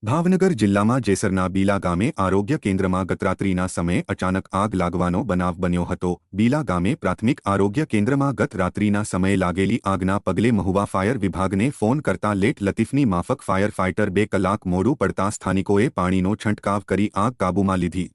ભાવનગર જિલ્લામાં જેસરના બીલા ગામે આરોગ્ય કેન્દ્રમાં ગતરાત્રિના સમયે અચાનક આગ લાગવાનો બનાવ બન્યો હતો। બીલા ગામે પ્રાથમિક આરોગ્ય કેન્દ્રમાં ગત રાત્રિના સમયે લાગેલી આગના પગલે મહુવા ફાયર વિભાગને ફોન કરતા લેટ લતીફની માફક ફાયર ફાઇટર 2 કલાક મોડું પડતા સ્થાનિકોએ પાણીનો છંટકાવ કરી આગ કાબૂમાં લીધી।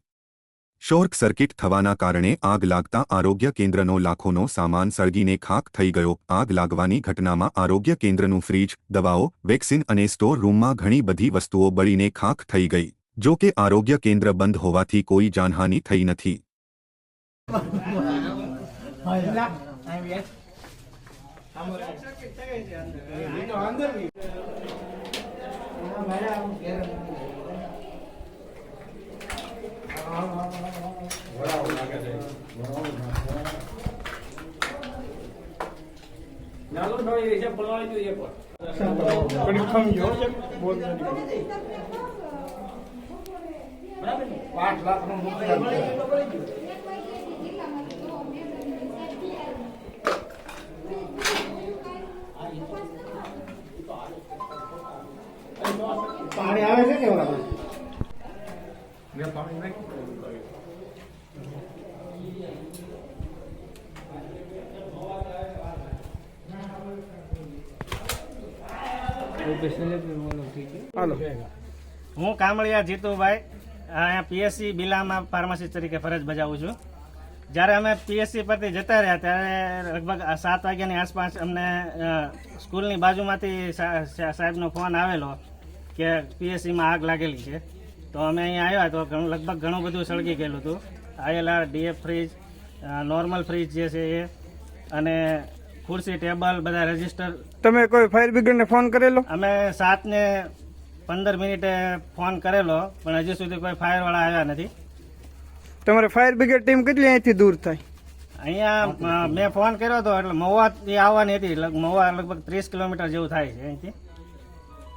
શોર્ટ સર્કિટ થવાના કારણે આગ લાગતા આરોગ્ય કેન્દ્રનો લાખોનો સામાન સળગીને ખાખ થઈ ગયો। આગ લાગવાની ઘટનામાં આરોગ્ય કેન્દ્રનું ફ્રીજ, દવાઓ, વેક્સિન અને સ્ટોર રૂમમાં ઘણી બધી વસ્તુઓ બળીને ખાખ થઈ ગઈ। જો કે આરોગ્ય કેન્દ્ર બંધ હોવાથી કોઈ જાનહાનિ થઈ નથી। પાણી આવે છે કે પાણી હું કામળિયા જીતુભાઈ અહીંયા પીએસસી બિલામાં ફાર્માસિસ્ટ તરીકે ફરજ બજાવું છું। જ્યારે અમે પીએસસી પરથી જતા રહ્યા ત્યારે લગભગ 7 વાગ્યાની આસપાસ અમને સ્કૂલની બાજુમાંથી સાહેબનો ફોન આવેલો કે પીએસસીમાં આગ લાગેલી છે। તો અમે અહીંયા આવ્યા તો લગભગ ઘણું બધું સળગી ગયેલું હતું। ILR, DF fridge, normal fridge જે છે એ, અને ખુરશી, ટેબલ બધા રજીસ્ટર। તમે કોઈ ફાયર બ્રિગેડને ફોન કરેલો? અમે 7:15 મિનિટે ફોન કરેલો પણ હજી સુધી કોઈ ફાયરવાળા આવ્યા નથી। તમારે ફાયર બ્રિગેડ ટીમ કેટલી અહીંથી દૂર થાય? અહીંયા મેં ફોન કર્યો હતો એટલે મહુવાથી આવવાની હતી। મહુવા લગભગ 30 કિલોમીટર જેવું થાય છે અહીંથી।